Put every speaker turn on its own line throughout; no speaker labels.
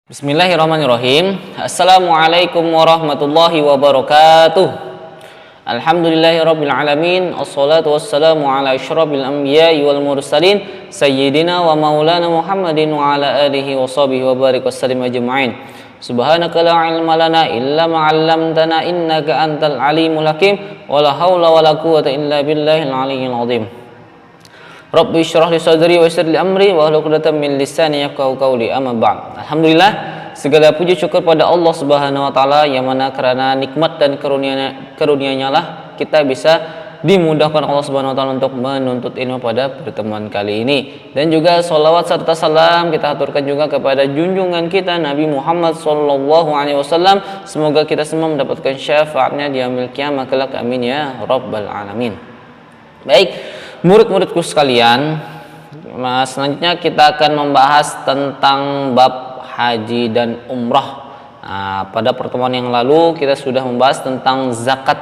Bismillahirrahmanirrahim. Assalamualaikum warahmatullahi wabarakatuh. Alhamdulillahirabbil alamin. Wassalatu wassalamu ala asyrafil anbiya'i wal mursalin sayyidina wa maulana Muhammadin wa ala alihi wa sahbihi wa barik wasallim ajma'in. Subhanaka la ilma lana illa ma 'allamtana innaka antal alimul hakim. Wala haula wala quwwata illa billahil aliyyil azim. Rabbi syrah li sadri wa yassir li amri wa hlul 'uqdatam min lisani yafqahu qawli. Amma ba'd. Alhamdulillah, segala puji syukur pada Allah Subhanahu wa taala yang mana karena nikmat dan karunia-Nya lah kita bisa dimudahkan Allah Subhanahu wa taala untuk menuntut ilmu pada pertemuan kali ini. Dan juga sholawat serta salam kita aturkan juga kepada junjungan kita Nabi Muhammad sallallahu alaihi wasallam. Semoga kita semua mendapatkan syafaatnya di yaumil qiyamah kelak, amin ya rabbal alamin. Baik, murid-muridku sekalian, selanjutnya kita akan membahas tentang bab haji dan umrah. Pada pertemuan yang lalu kita sudah membahas tentang zakat.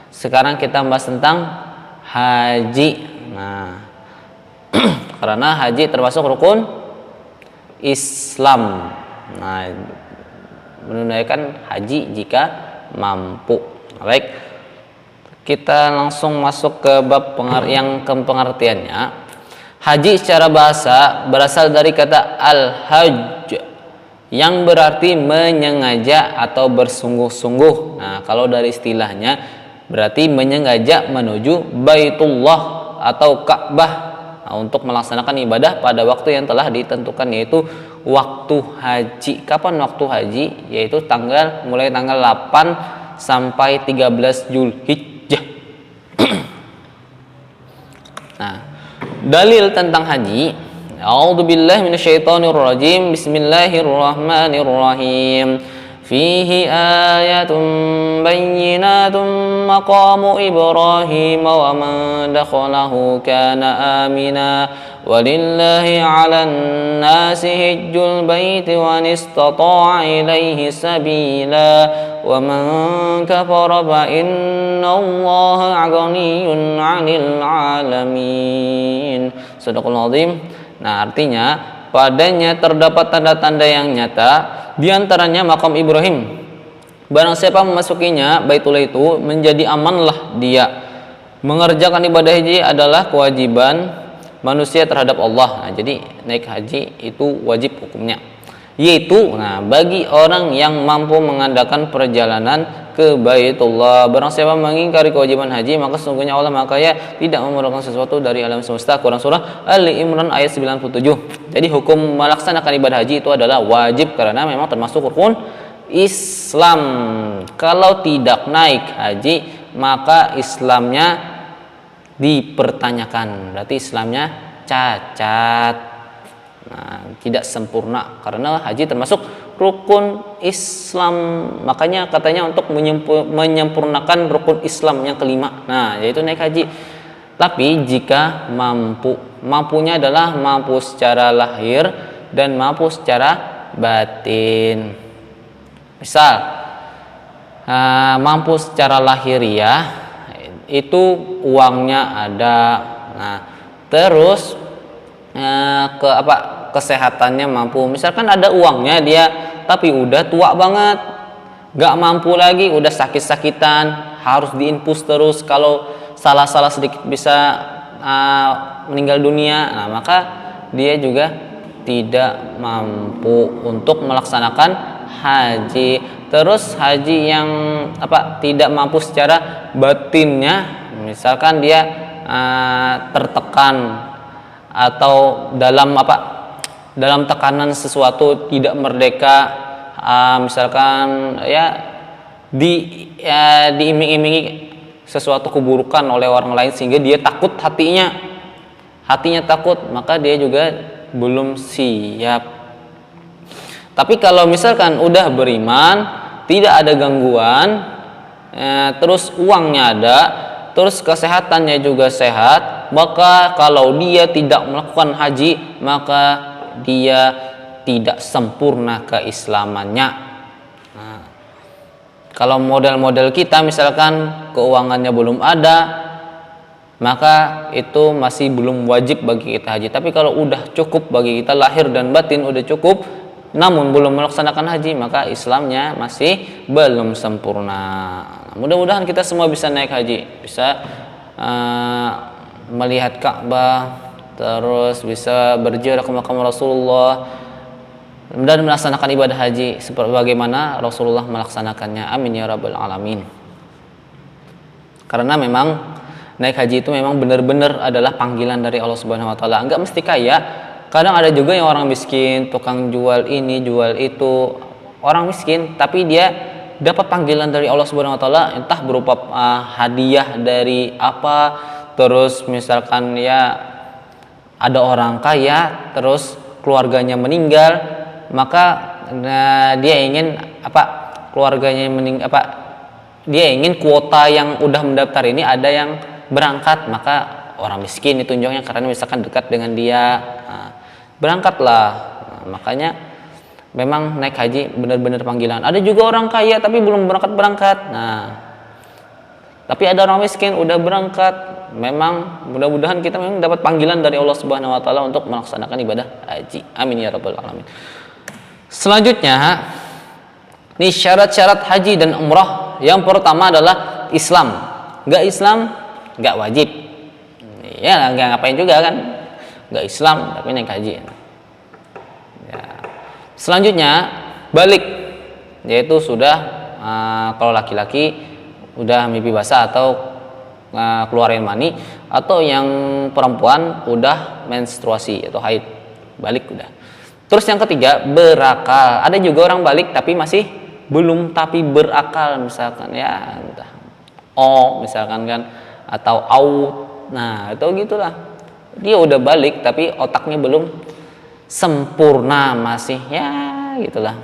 Sekarang kita membahas tentang haji. Karena haji termasuk rukun Islam. Menunaikan haji jika mampu. Baik. Kita langsung masuk ke bab yang pengertiannya. Haji secara bahasa berasal dari kata al-hajj yang berarti menyengaja atau bersungguh-sungguh. Kalau dari istilahnya berarti menyengaja menuju Baitullah atau Ka'bah untuk melaksanakan ibadah pada waktu yang telah ditentukan, yaitu waktu haji. Kapan waktu haji? Yaitu mulai tanggal 8 sampai 13 Zulhijjah. Dalil tentang haji. A'udzubillahi minasyaitonirrajim. Bismillahirrahmanirrahim. Fihi ayatun bayyinatun maqamu Ibrahim wa man dakhalahu kana amina walillahi 'alan nasi hajjul baiti wa man istata'a ilaihi sabila wa man kafara fa innallaha 'ghaniyyun 'anil 'alamin. Sadaqallahul azim. Artinya padanya terdapat tanda-tanda yang nyata, di antaranya makam Ibrahim. Barang siapa memasukinya, Baitullah itu, menjadi amanlah dia. Mengerjakan ibadah haji adalah kewajiban manusia terhadap Allah. Jadi naik haji itu wajib hukumnya. Yaitu bagi orang yang mampu mengadakan perjalanan ke Baitullah. Barang siapa mengingkari kewajiban haji, maka sesungguhnya Allah tidak memerlukan sesuatu dari alam semesta. Quran surah Ali Imran ayat 97. Jadi hukum melaksanakan ibadah haji itu adalah wajib karena memang termasuk rukun Islam. Kalau tidak naik haji, maka Islamnya dipertanyakan. Berarti Islamnya cacat. Tidak sempurna karena haji termasuk rukun Islam. Makanya katanya untuk menyempurnakan rukun Islam yang kelima, yaitu naik haji. Tapi jika mampunya adalah mampu secara lahir dan mampu secara batin. Misal mampu secara lahiriah itu uangnya ada, terus kesehatannya mampu. Misalkan ada uangnya dia, tapi udah tua banget, gak mampu lagi, udah sakit-sakitan, harus diinfus terus, kalau salah-salah sedikit bisa meninggal dunia, maka dia juga tidak mampu untuk melaksanakan haji. Terus haji yang tidak mampu secara batinnya, misalkan dia tertekan atau dalam tekanan sesuatu, tidak merdeka, misalkan diiming-imingi sesuatu keburukan oleh orang lain sehingga dia takut, hatinya takut, maka dia juga belum siap. Tapi kalau misalkan udah beriman, tidak ada gangguan, terus uangnya ada, terus kesehatannya juga sehat, maka kalau dia tidak melakukan haji, maka dia tidak sempurna keislamannya. Kalau model-model kita misalkan keuangannya belum ada, maka itu masih belum wajib bagi kita haji. Tapi kalau udah cukup bagi kita lahir dan batin, udah cukup, namun belum melaksanakan haji, maka Islamnya masih belum sempurna. Mudah-mudahan kita semua bisa naik haji, bisa melihat Ka'bah, terus bisa berziarah ke makam Rasulullah dan melaksanakan ibadah haji seperti bagaimana Rasulullah melaksanakannya. Amin ya rabbal alamin. Karena memang naik haji itu memang benar-benar adalah panggilan dari Allah Subhanahu wa taala. Enggak mesti kaya. Kadang ada juga yang orang miskin, tukang jual ini, jual itu. Orang miskin tapi dia dapat panggilan dari Allah Subhanahu wa taala, entah berupa hadiah dari apa, terus misalkan ya ada orang kaya terus keluarganya meninggal, maka dia ingin dia ingin kuota yang udah mendaftar ini ada yang berangkat, maka orang miskin ditunjuknya karena misalkan dekat dengan dia, berangkatlah. Makanya memang naik haji benar-benar panggilan. Ada juga orang kaya tapi belum berangkat. Tapi ada orang miskin udah berangkat. Memang mudah-mudahan kita memang dapat panggilan dari Allah Subhanahu wa taala untuk melaksanakan ibadah haji. Amin ya rabbal alamin. Selanjutnya, ini syarat-syarat haji dan umrah. Yang pertama adalah Islam. Enggak Islam, enggak wajib. Ya, enggak ngapain juga kan? Enggak Islam tapi naik haji. Ya. Selanjutnya, balik. Yaitu sudah kalau laki-laki udah mimpi basah atau keluarin mani, atau yang perempuan udah menstruasi atau haid, balik udah. Terus yang ketiga, berakal. Ada juga orang balik tapi masih belum tapi berakal, misalkan ya entah misalkan kan, atau out. Nah, itu gitulah. Dia udah balik tapi otaknya belum sempurna, masih ya gitulah.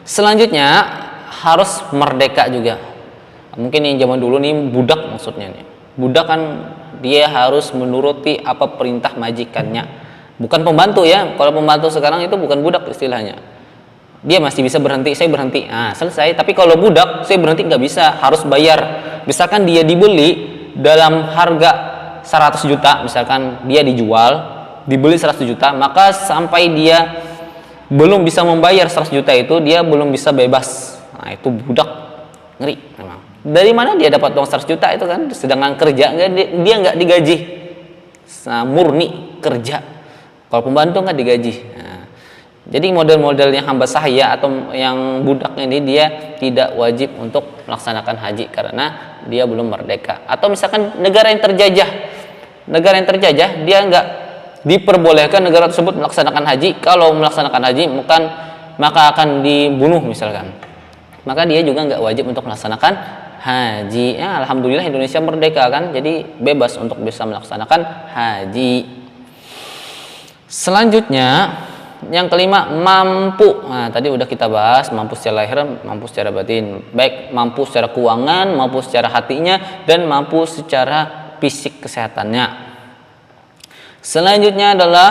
Selanjutnya harus merdeka juga. Mungkin yang zaman dulu nih budak, maksudnya nih. Budak kan dia harus menuruti apa perintah majikannya. Bukan pembantu ya. Kalau pembantu sekarang itu bukan budak istilahnya. Dia masih bisa berhenti, saya berhenti. Nah, selesai. Tapi kalau budak, saya berhenti nggak bisa, harus bayar. Misalkan dia dibeli dalam harga 100 juta, misalkan dia dibeli 100 juta, maka sampai dia belum bisa membayar 100 juta itu, dia belum bisa bebas. Nah, itu budak. Ngeri memang. Dari mana dia dapat uang 100 juta itu kan? Sedangkan kerja dia nggak digaji. Nah, murni kerja. Kalau pembantu nggak digaji. Nah, jadi model-modelnya hamba sahaya atau yang budak ini, dia tidak wajib untuk melaksanakan haji karena dia belum merdeka. Atau misalkan negara yang terjajah dia nggak diperbolehkan negara tersebut melaksanakan haji. Kalau melaksanakan haji maka akan dibunuh misalkan. Maka dia juga nggak wajib untuk melaksanakan haji. Ya, alhamdulillah Indonesia merdeka kan, jadi bebas untuk bisa melaksanakan haji. Selanjutnya yang kelima, mampu. Nah, tadi udah kita bahas mampu secara lahir, mampu secara batin. Baik mampu secara keuangan, mampu secara hatinya, dan mampu secara fisik kesehatannya. Selanjutnya adalah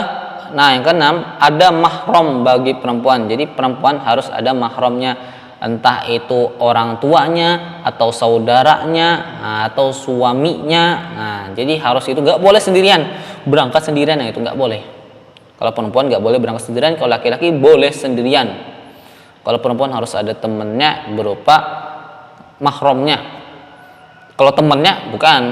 yang keenam, ada mahram bagi perempuan. Jadi perempuan harus ada mahramnya, entah itu orang tuanya atau saudaranya atau suaminya. Jadi harus itu, nggak boleh sendirian berangkat sendirian. Itu nggak boleh. Kalau perempuan nggak boleh berangkat sendirian, kalau laki-laki boleh sendirian. Kalau perempuan harus ada temennya berupa mahramnya. Kalau temennya bukan,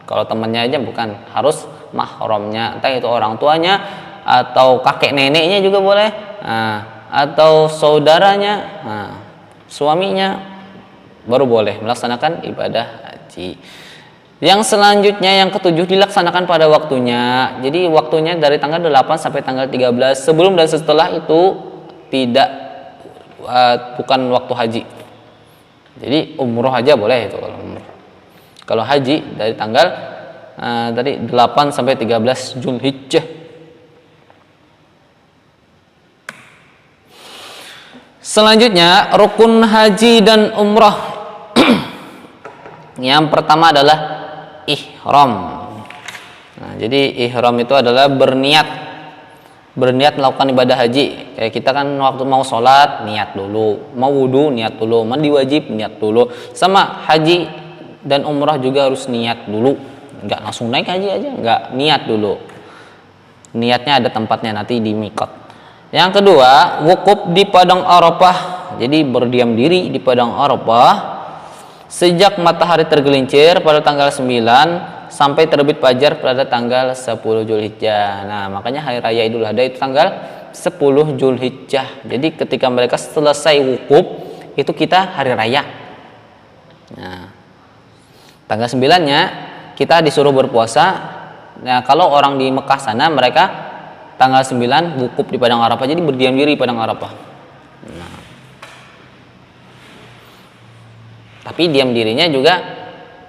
kalau temennya aja bukan, harus mahramnya, entah itu orang tuanya atau kakek neneknya juga boleh, atau saudaranya, suaminya, baru boleh melaksanakan ibadah haji. Yang selanjutnya yang ketujuh, dilaksanakan pada waktunya. Jadi waktunya dari tanggal 8 sampai tanggal 13. Sebelum dan setelah itu bukan waktu haji. Jadi umroh aja boleh itu kalau umroh. Kalau haji dari tanggal 8 sampai 13 Zulhijjah. Selanjutnya rukun haji dan umrah. Yang pertama adalah ihram. Jadi ihram itu adalah berniat melakukan ibadah haji. Kayak kita kan waktu mau sholat niat dulu, mau wudu niat dulu, mandi wajib niat dulu. Sama haji dan umrah juga harus niat dulu. Nggak langsung naik haji aja, nggak, niat dulu. Niatnya ada tempatnya nanti di miqat. Yang kedua, wukuf di padang Arafah. Jadi berdiam diri di padang Arafah sejak matahari tergelincir pada tanggal 9 sampai terbit fajar pada tanggal 10 Zulhijjah. Nah, makanya hari raya Idul Adha itu tanggal 10 Zulhijjah. Jadi ketika mereka selesai wukuf, itu kita hari raya. Nah, tanggal 9-nya kita disuruh berpuasa. Nah, kalau orang di Mekah sana, mereka tanggal 9 wukuf di padang Arafah. Jadi berdiam diri di padang Arafah. Nah, tapi diam dirinya juga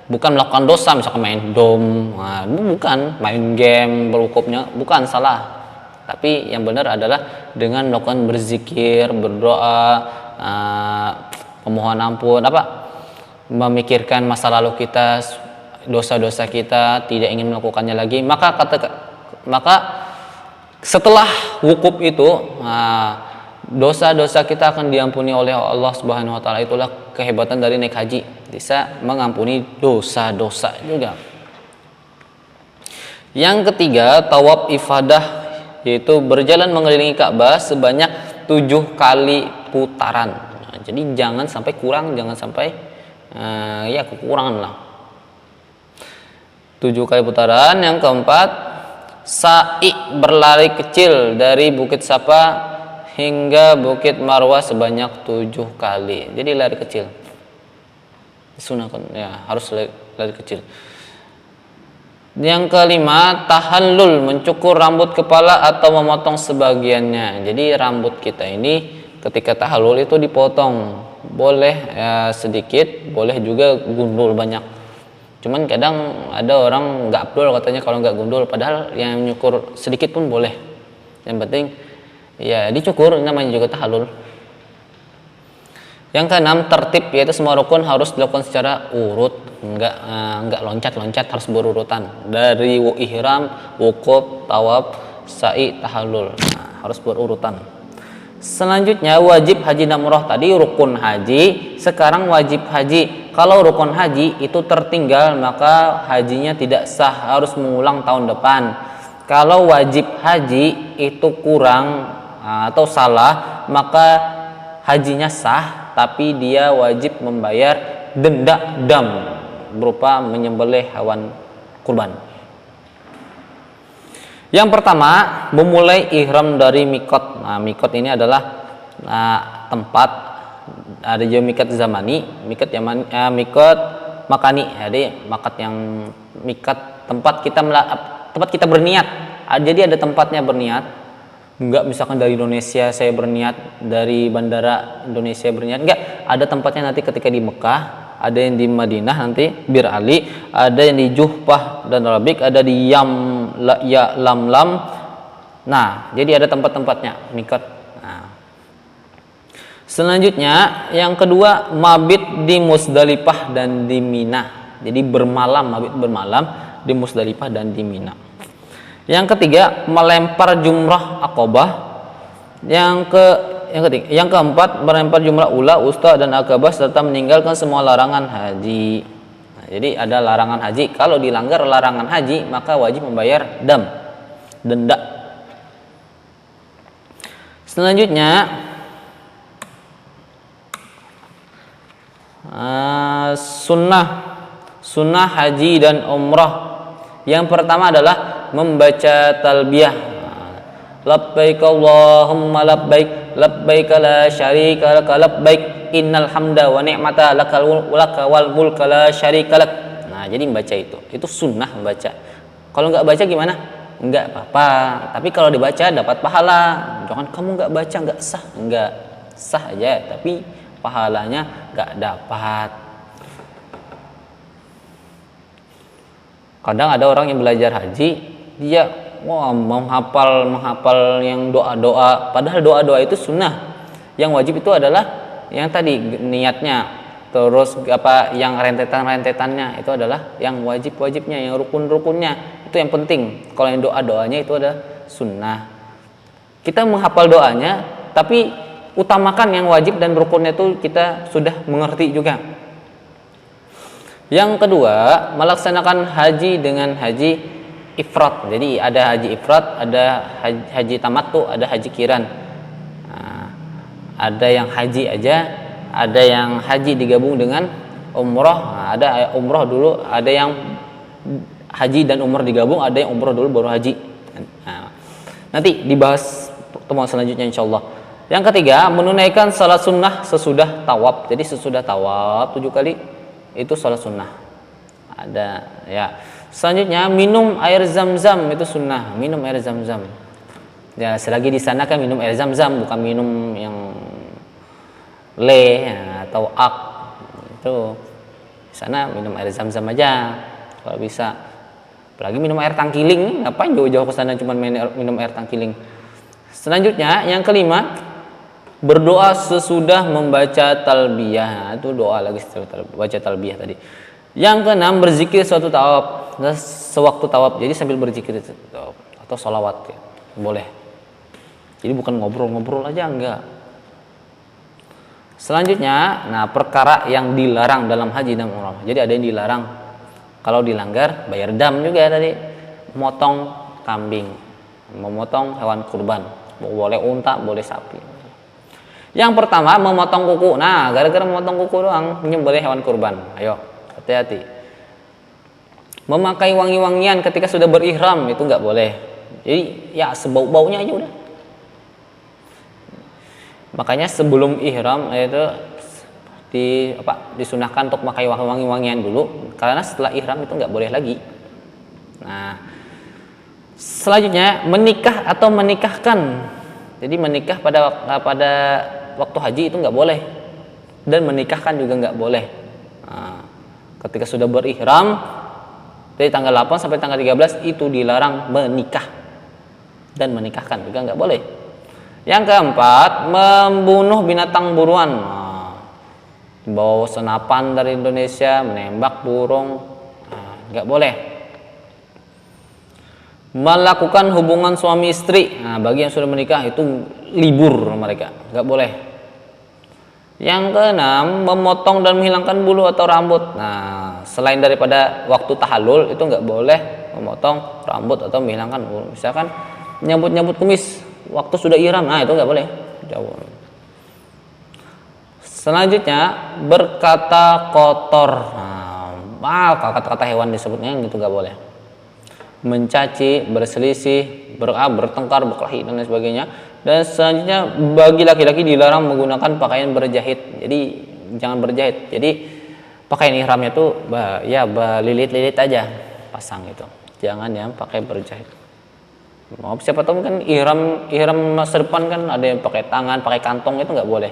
bukan melakukan dosa, misalkan main dom, nah, bukan main game, berwukufnya bukan, salah. Tapi yang benar adalah dengan melakukan berzikir, berdoa, memohon ampun, memikirkan masa lalu kita, dosa-dosa kita, tidak ingin melakukannya lagi. Maka setelah wukuf itu, dosa-dosa kita akan diampuni oleh Allah Subhanahu wa taala. Itulah kehebatan dari naik haji, bisa mengampuni dosa-dosa juga. Yang ketiga, tawaf ifadah, yaitu berjalan mengelilingi Ka'bah sebanyak 7 kali putaran. Nah, jadi jangan sampai kurang, jangan sampai kekurangan lah. 7 kali putaran. Yang keempat, sa'i, berlari kecil dari Bukit Safa hingga Bukit Marwah sebanyak 7 kali. Jadi lari kecil. Sunnah kan, ya harus lari kecil. Yang kelima, tahallul, mencukur rambut kepala atau memotong sebagiannya. Jadi rambut kita ini ketika tahallul itu dipotong. Boleh sedikit, boleh juga gundul banyak. Cuman kadang ada orang nggak abdul katanya kalau nggak gundul, padahal yang nyukur sedikit pun boleh. Yang penting ya dicukur, namanya juga tahallul. Yang keenam, tertib, yaitu semua rukun harus dilakukan secara urut, enggak loncat-loncat, harus berurutan dari ihram, wukuf, tawaf, sa'i, tahallul. Nah, harus berurutan. Selanjutnya wajib haji dan umrah. Tadi rukun haji, sekarang wajib haji. Kalau rukun haji itu tertinggal, maka hajinya tidak sah, harus mengulang tahun depan. Kalau wajib haji itu kurang atau salah, maka hajinya sah, tapi dia wajib membayar denda dam berupa menyembelih hewan kurban. Yang pertama, memulai ihram dari mikot. Nah, mikot ini adalah tempat, ada juga mikot zamani, mikot Yamani, mikot makani. Jadi mikot tempat kita berniat. Jadi ada tempatnya berniat. Enggak misalkan dari Indonesia saya berniat, dari bandara Indonesia berniat, enggak, ada tempatnya nanti ketika di Mekah, ada yang di Madinah nanti Bir Ali, ada yang di Juhfah dan Rabik, ada di Lamlam. Nah, jadi ada tempat-tempatnya mikot. Nah, selanjutnya yang kedua, mabit di Musdalifah dan di Mina. Jadi mabit bermalam di Musdalifah dan di Mina. Yang ketiga, melempar jumrah Aqabah. Yang keempat, melempar jumrah ula, usta dan akabah serta meninggalkan semua larangan haji. Nah, jadi ada larangan haji. Kalau dilanggar larangan haji, maka wajib membayar denda. Selanjutnya, sunnah haji dan umrah. Yang pertama adalah membaca talbiyah. Labbaik Allahumma labbaik, labbaik la syarika laka labbaik, innal hamda wa ni'mata laka wal mulka la syarika lak. Nah, jadi membaca itu sunnah membaca. Kalau nggak baca gimana? Nggak apa-apa. Tapi kalau dibaca dapat pahala. Jangan kamu nggak baca nggak sah. Nggak sah aja, tapi pahalanya nggak dapat. Kadang ada orang yang belajar haji, dia menghafal yang doa-doa, padahal doa-doa itu sunnah. Yang wajib itu adalah yang tadi niatnya, terus yang rentetannya itu adalah yang wajibnya, yang rukun-rukunnya itu yang penting. Kalau yang doa-doanya itu adalah sunnah. Kita menghafal doanya, tapi utamakan yang wajib dan rukunnya itu kita sudah mengerti juga. Yang kedua, melaksanakan haji dengan haji ifrad. Jadi ada haji ifrad, ada haji tamattu, ada haji qiran. Ada yang haji aja, ada yang haji digabung dengan umroh. Nah, ada umroh dulu, ada yang haji dan umroh digabung, ada yang umroh dulu baru haji. Nah, nanti dibahas pertemuan selanjutnya insyaallah. Yang ketiga, menunaikan salat sunnah sesudah tawaf. Jadi sesudah tawaf 7 kali itu salat sunnah. Ada ya. Selanjutnya minum air zam-zam itu sunnah, minum air zam-zam. Ya, selagi di sana kan minum air zam-zam, bukan minum yang ya, atau ak. Itu di sana minum air zam-zam aja kalau bisa. Apalagi minum air tangkiling, ngapain jauh-jauh ke sana cuma minum air tangkiling. Selanjutnya yang kelima, berdoa sesudah membaca talbiyah. Nah, itu doa lagi setelah baca talbiyah tadi. Yang keenam, berzikir suatu tawaf, sewaktu tawaf. Jadi sambil berzikir atau sholawat ya. Boleh. Jadi bukan ngobrol-ngobrol aja, enggak. Selanjutnya, nah perkara yang dilarang dalam haji dan umrah. Jadi ada yang dilarang. Kalau dilanggar bayar dam juga tadi. Memotong kambing, memotong hewan kurban. Boleh unta, boleh sapi. Yang pertama, memotong kuku. Nah, gara-gara memotong kuku doang menyembelih hewan kurban. Ayo, hati-hati. Memakai wangi-wangian ketika sudah berihram itu nggak boleh. Jadi ya sebau-baunya aja udah. Makanya sebelum ihram itu disunahkan untuk memakai wangi-wangian dulu, karena setelah ihram itu nggak boleh lagi. Nah, selanjutnya menikah atau menikahkan. Jadi menikah pada waktu haji itu nggak boleh, dan menikahkan juga nggak boleh. Nah, ketika sudah berihram dari tanggal 8 sampai tanggal 13 itu dilarang menikah, dan menikahkan juga nggak boleh. Yang keempat, membunuh binatang buruan. Bawa senapan dari Indonesia, menembak burung, nggak boleh. Melakukan hubungan suami istri, nah bagi yang sudah menikah itu libur mereka, nggak boleh. Yang keenam, memotong dan menghilangkan bulu atau rambut. Nah, selain daripada waktu tahallul itu nggak boleh memotong rambut atau menghilangkan bulu. Misalkan nyambut kumis waktu sudah ihram, nah itu nggak boleh. Jauh. Selanjutnya, berkata kotor. Nah, kata-kata hewan disebutnya gitu nggak boleh. Mencaci, berselisih, bertengkar, berkelahi dan lain sebagainya. Dan selanjutnya, bagi laki-laki dilarang menggunakan pakaian berjahit. Jadi jangan berjahit. Jadi pakaian ihramnya tuh ya lilit-lilit aja pasang itu. Jangan yang pakai berjahit. Maaf, siapa tahu kan ihram masa depan kan ada yang pakai tangan, pakai kantong, itu nggak boleh.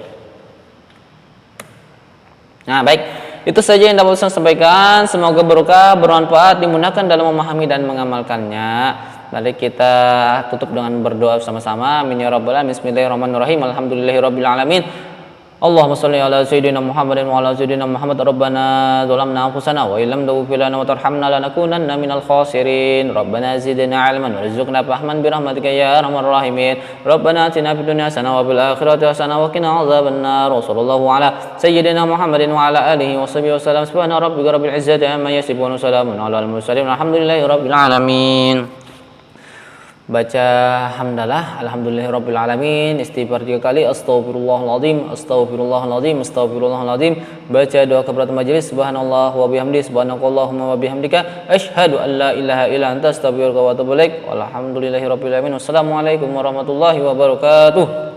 Nah, baik, itu saja yang dapat saya sampaikan. Semoga berkah, bermanfaat, dimudahkan dalam memahami dan mengamalkannya. Mari kita tutup dengan berdoa bersama-sama. Amin ya rabbal alamin. Bismillahirrahmanirrahim. Alhamdulillahirabbil alamin. Allahumma shalli ala sayyidina Muhammadin wa ala sayyidina Muhammad. Rabbana zalamna anfusana wa illam taghfir lana wa tarhamna lanakunanna minal khasirin. Rabbana zidna ilman warzuqna fahman bi rahmatika ya arhamar rahimin. Rabbana atina fid dunya hasanah wa fil akhirati hasanah wa qina adzabannar. Wa sallallahu ala sayyidina Muhammadin wa ala alihi wa sahbihi wasallam. Subhana rabbika rabbil izzati amma yasifun wa salamun ala al mursalin. Alhamdulillahi rabbil alamin. Baca hamdalah, alhamdulillahirabbil alamin, istighfar 3 kali, astagfirullahaladzim, astagfirullahaladzim, astagfirullahaladzim. Baca doa kafaratul majelis, subhanallah wa bihamdi, subhanakallahumma wa bihamdika, asyhadu an la ilaha illa anta, astaghfiruka wa atubu ilaik. Walhamdulillahirabbil alamin. Wassalamualaikum warahmatullahi wabarakatuh.